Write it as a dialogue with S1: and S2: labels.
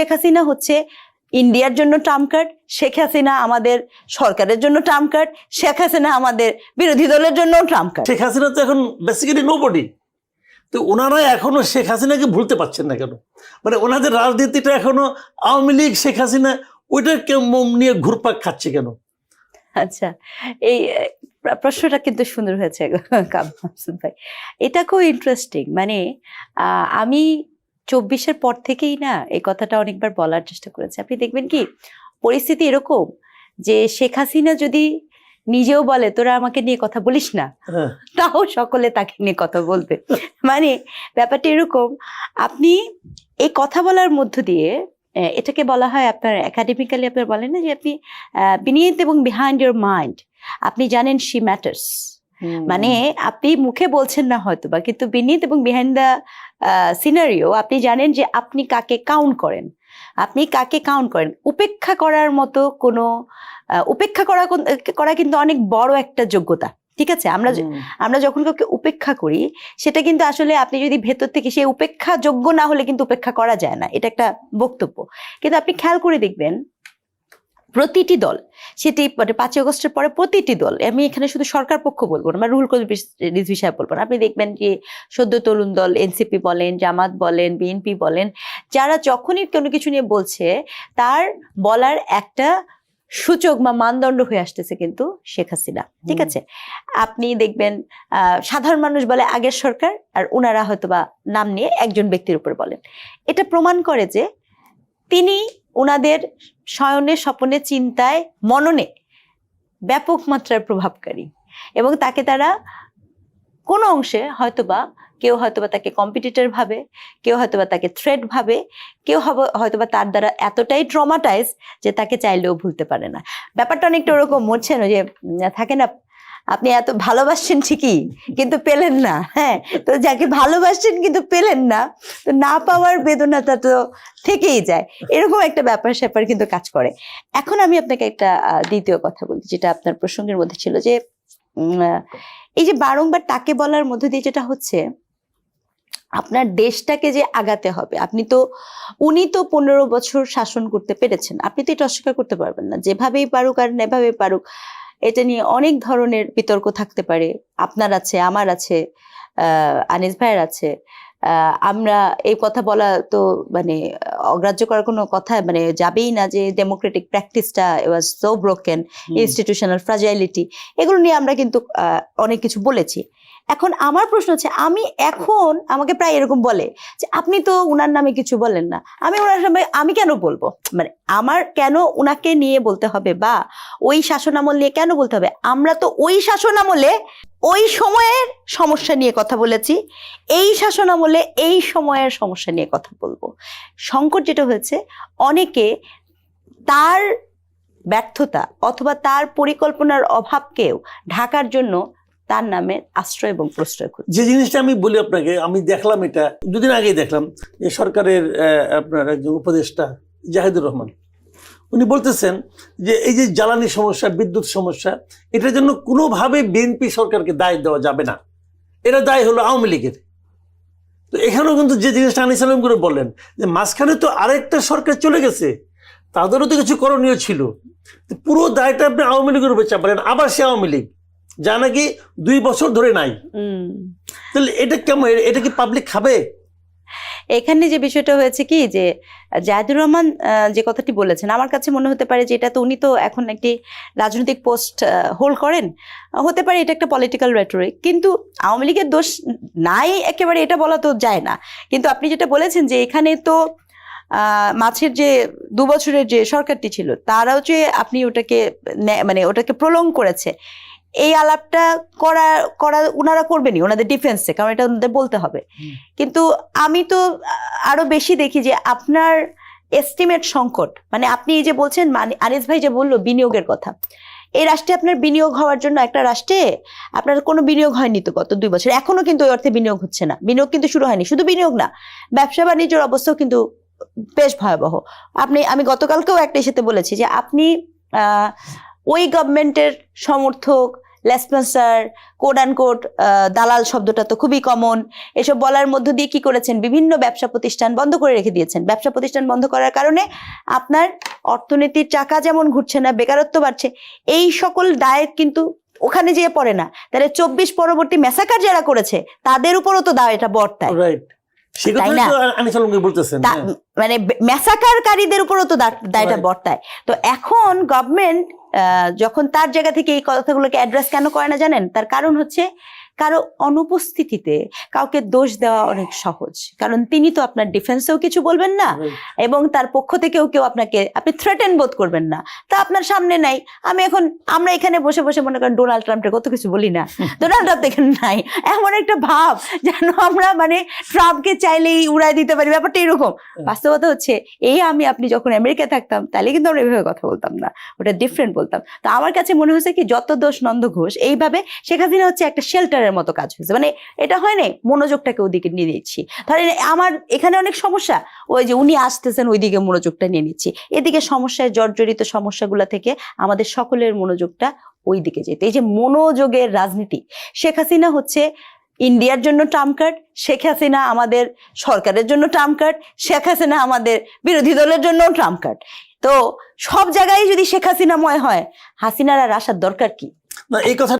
S1: শেখ হাসিনা হচ্ছে ইন্ডিয়ার জন্য ট্রাম্প কার্ড, শেখ হাসিনা আমাদের সরকারের জন্য ট্রাম্প কার্ড, শেখ হাসিনা আমাদের বিরোধী দলের জন্য ট্রাম্প কার্ড।
S2: শেখ হাসিনা তো এখন বেসিক্যালি নোবডি। তো ওনারা এখনো শেখ হাসিনাকে ভুলতে পারছেন না কেন? মানে ওনাদের রাজনীতিটা এখনো আওয়ামী লীগ শেখ হাসিনা ওইটা নিয়ে ঘুরপাক খাচ্ছে কেন?
S1: আচ্ছা, এই প্রশ্নটা কিন্তু সুন্দর হয়েছে মাসুদ ভাই, এটা খুব ইন্টারেস্টিং। মানে আমি 24-এর পর থেকেই না এই কথাটা অনেকবার বলার চেষ্টা করেছি। আপনি দেখবেন কি পরিস্থিতি এরকম যে শেখ হাসিনা যদি নিজেও বলে তোরা আমাকে নিয়ে কথা বলিস না, তাও সকলে তাকে নিয়ে কথা বলবে। মানে ব্যাপারটা এরকম, আপনি এই কথা বলার মধ্য দিয়ে এটাকে বলা হয়, আপনার একাডেমিক্যালি আপনার বলেন না যে আপনি বিনিথ এবং বিহাইন্ড ইউর মাইন্ড আপনি জানেন শি ম্যাটার্স। মানে আপনি মুখে বলছেন না হয়তো বা, কিন্তু বিনিথ এবং বিহাইন্ড দ্য সিনারিও আপনি জানেন যে আপনি কাকে কাউন্ট করেন, আপনি কাকে কাউন্ট করেন। উপেক্ষা করার মতো কোনো উপেক্ষা করা কিন্তু অনেক বড় একটা যোগ্যতা, ঠিক আছে? আমরা যখন কাউকে উপেক্ষা করি সেটা কিন্তু আসলে আপনি যদি ভেতর থেকে সেই উপেক্ষা যোগ্য না হলে কিন্তু উপেক্ষা করা যায় না, এটা একটা বক্তব্য। কিন্তু আপনি খেয়াল করে দেখবেন প্রতিটি দল, সেটি মানে 5ই আগস্টের পরে প্রতিটি দল, আমি এখানে শুধু সরকার পক্ষ বলবো না, রুহুল কবির রিজভী সাহেব বলবো না, আপনি দেখবেন যে সদ্য তরুণ দল এনসিপি বলেন, জামাত বলেন, বিএনপি বলেন, যারা যখনই কোনো কিছু নিয়ে বলছে তার বলার একটা সূচক বা মানদণ্ড হয়ে আসতেছে কিন্তু শেখ হাসিনা, ঠিক আছে? আপনি দেখবেন সাধারণ মানুষ বলে আগের সরকার, আর ওনারা হয়তো বা নাম নিয়ে একজন ব্যক্তির উপর বলেন। এটা প্রমাণ করে যে তিনি ওনাদের শয়নে স্বপনে চিন্তায় মননে ব্যাপক মাত্রার প্রভাবকারী, এবং তাকে তারা কোনো অংশে হয়তোবা কেউ হয়তোবা তাকে কম্পিটিটর ভাবে, কেউ হয়তোবা তাকে থ্রেট ভাবে, কেউ হয়তোবা তার দ্বারা এতটাই ট্রমাটাইজ যে তাকে চাইলেও ভুলতে পারে না। ব্যাপারটা অনেকটা ওরকম মরছেন যে থাকে না, আপনি এত ভালোবাসছেন ঠিকই কিন্তু পেলেন না, হ্যাঁ, তো যাকে ভালোবাসছেন কিন্তু পেলেন না, তো না পাওয়ার বেদনাটা তো থেকেই যায়, এরকম একটা ব্যাপার স্যাপার কিন্তু কাজ করে। এখন আমি আপনাকে একটা দ্বিতীয় কথা বলি, যেটা আপনার প্রসঙ্গের মধ্যে ছিল, যে এই যে বারংবার তাকে বলার মধ্যে দিয়ে যেটা হচ্ছে, আপনার দেশটাকে যে আগাতে হবে, উনি তো 15 বছর শাসন করতে পেরেছেন, আপনি তো এটা অস্বীকার করতে পারবেন না। যেভাবেই পারুক আর নেভাবেই পারুক, এটা নিয়ে অনেক ধরনের বিতর্ক থাকতে পারে, আপনার আছে, আমার আছে, আনিস ভাইয়ের আছে। আমরা এই কথা বলা তো মানে অগ্রাহ্য করার কোনো কথা মানে যাবেই না, যে ডেমোক্রেটিক প্র্যাকটিসটা ওয়াজ সো ব্রোকেন, ইনস্টিটিউশনাল ফ্রাজাইলিটি, এগুলো নিয়ে আমরা কিন্তু অনেক কিছু বলেছি। এখন আমার প্রশ্ন হচ্ছে, আমাকে প্রায় এরকম বলে যে আপনি তো উনার নামে কিছু বলেন না, আমি ওনার নামে আমি কেন বলবো, মানে আমার কেন উনাকে নিয়ে বলতে হবে, বা ওই শাসনামল নিয়ে কেন বলতে হবে? আমরা তো ওই শাসনামলে ওই সময়ের সমস্যা নিয়ে কথা বলেছি, এই শাসনামলে এই সময়ের সমস্যা নিয়ে কথা বলবো। সংকট যেটা হয়েছে, অনেকে তার ব্যর্থতা অথবা তার পরিকল্পনার অভাবকেও ঢাকার জন্য তার নামে আশ্রয় এবং প্রশ্রয় খুঁজছে।
S2: যে জিনিসটা আমি বলি আপনাকে, আমি দেখলাম, এটা দুদিন আগেই দেখলাম, যে সরকারের আপনার একজন উপদেষ্টা জাহিদুর রহমান, উনি বলতেছেন যে এই যে জ্বালানি সমস্যা, বিদ্যুৎ সমস্যা, এটার জন্য কোনোভাবে বিএনপি সরকারকে দায় দেওয়া যাবে না, এটা দায় হলো আওয়ামী লীগের। তো এখানেও কিন্তু যে জিনিসটা আনিস আলম করে বললেন, যে মাঝখানে তো আরেকটা সরকার চলে গেছে, তাদেরও তো কিছু করণীয় ছিল, পুরো দায়টা আপনি আওয়ামী লীগের উপর চাপালেন, আবার সে আওয়ামী লীগ যা নাকি 2 বছর ধরে নাই। তাহলে এটা কেমন? এটা কি পাবলিক খাবে?
S1: এখানে যে বিষয়টা হয়েছে কি, যে জাহিদুর রহমান যে কথাটি বলেছেন, আমার কাছে মনে হতে পারে যে এটা তো উনি তো এখন একটি রাজনৈতিক পোস্ট হোল্ড করেন, হতে পারে এটা একটা পলিটিক্যাল রেটরিক, কিন্তু আওয়ামী লীগের দোষ নাই একেবারে এটা বলা তো যায় না। কিন্তু আপনি যেটা বলেছেন যে এখানে তো মাঝের যে 2 বছরের যে সরকারটি ছিল, তারাও যে আপনি ওটাকে প্রলং করেছে, এই আলাপটা করা ওনারা করবেনি ওনাদের ডিফেন্সে, কারণ এটা ওনাদের বলতে হবে। কিন্তু আমি তো আরো বেশি দেখি যে আপনার এস্টিমেট সংকট, মানে আপনি এই যে বলছেন, আনিস ভাই যে বললো বিনিয়োগের কথা, এই রাষ্ট্রে আপনার বিনিয়োগ হওয়ার জন্য, একটা রাষ্ট্রে আপনার কোনো বিনিয়োগ হয়নি তো গত 2 বছর, এখনো কিন্তু ওই অর্থে বিনিয়োগ হচ্ছে না, বিনিয়োগ কিন্তু শুরু হয়নি। শুধু বিনিয়োগ না, ব্যবসা বাণিজ্যের অবস্থাও কিন্তু বেশ ভয়াবহ। আমি গতকালকেও একটা ইস্যুতে বলেছি যে আপনি ওই গভর্নমেন্টের সমর্থক লেসপন্সার, কোড অ্যান্ড কোড, দালাল শব্দটা তো খুবই কমন। এসব বলার মধ্য দিয়ে কি করেছেন, বিভিন্ন ব্যবসা প্রতিষ্ঠান বন্ধ করে রেখে দিয়েছেন। ব্যবসা প্রতিষ্ঠান বন্ধ করার কারণে আপনার অর্থনীতির চাকা যেমন ঘুরছে না, বেকারত্ব বাড়ছে, এই সকল দায় কিন্তু ওখানে যেয়ে পড়ে না। তাহলে 24 পরবর্তী মেসাকার যারা করেছে তাদের উপরও তো দায় এটা বর্তায়,
S2: রাইট, সে
S1: তাই
S2: কথাই
S1: না?
S2: তো আনিস আলমগীর বলতেছেন। হ্যাঁ।
S1: মানে মেসাকারকারীদের উপরও তো দায়টা
S2: Right.
S1: বর্তায়। তো এখন গভর্নমেন্ট যখন তার জায়গা থেকে এই কথাগুলোকে অ্যাড্রেস কেন করে না জানেন? তার কারণ হচ্ছে কারো অনুপস্থিতিতে কাউকে দোষ দেওয়া অনেক সহজ, কারণ তিনি তো আপনার ডিফেন্সেও কিছু বলবেন না,
S2: Right.
S1: এবং তার পক্ষ থেকেও কেউ আপনি থ্রেটেন বোধ করবেন না। তা আপনার সামনে নাই, আমরা এখানে বসে বসে মনে করেন ডোনাল্ড ট্রাম্পের কত কিছু বলি না, ডোনাল্ড ট্রাম্প এখানে নাই, এমন একটা ভাব যেন আমরা মানে ট্রাম্পকে চাইলেই উড়াই দিতে পারি, ব্যাপারটা এরকম। বাস্তবতা হচ্ছে আপনি যখন আমেরিকায় থাকতাম তাহলে কিন্তু আমরা এভাবে কথা বলতাম না, ওটা ডিফারেন্ট বলতাম। তো আমার কাছে মনে হয়েছে কি, যত দোষ নন্দ ঘোষ, এইভাবে শেখ হাসিনা হচ্ছে একটা শেল্টারের মতো কাজ হয়েছে। মানে এটা হয় না, মনোযোগটাকে ওদিকে নিয়ে নিচ্ছি। ধরেন আমার এখানে অনেক সমস্যা, ওই যে উনি আসতেছেন ওইদিকে মনোযোগটা নিয়ে নিচ্ছি, এদিকে সমস্যায় জর্জরিত সমস্যাগুলো থেকে আমাদের সকলের মনোযোগটা ওই দিকে যেতে। এই যে মনোযোগের রাজনীতি, শেখ হাসিনা হচ্ছে ইন্ডিয়ার জন্য ট্রাম্প কার্ড, শেখ হাসিনা আমাদের সরকারের জন্য ট্রাম্প কার্ড, শেখ হাসিনা আমাদের বিরোধী দলের জন্য ট্রাম্প কার্ড। তো সব জায়গায় যদি শেখ হাসিনাময় হয়, হাসিনার আর আসার দরকার কি?
S2: না, এই কথা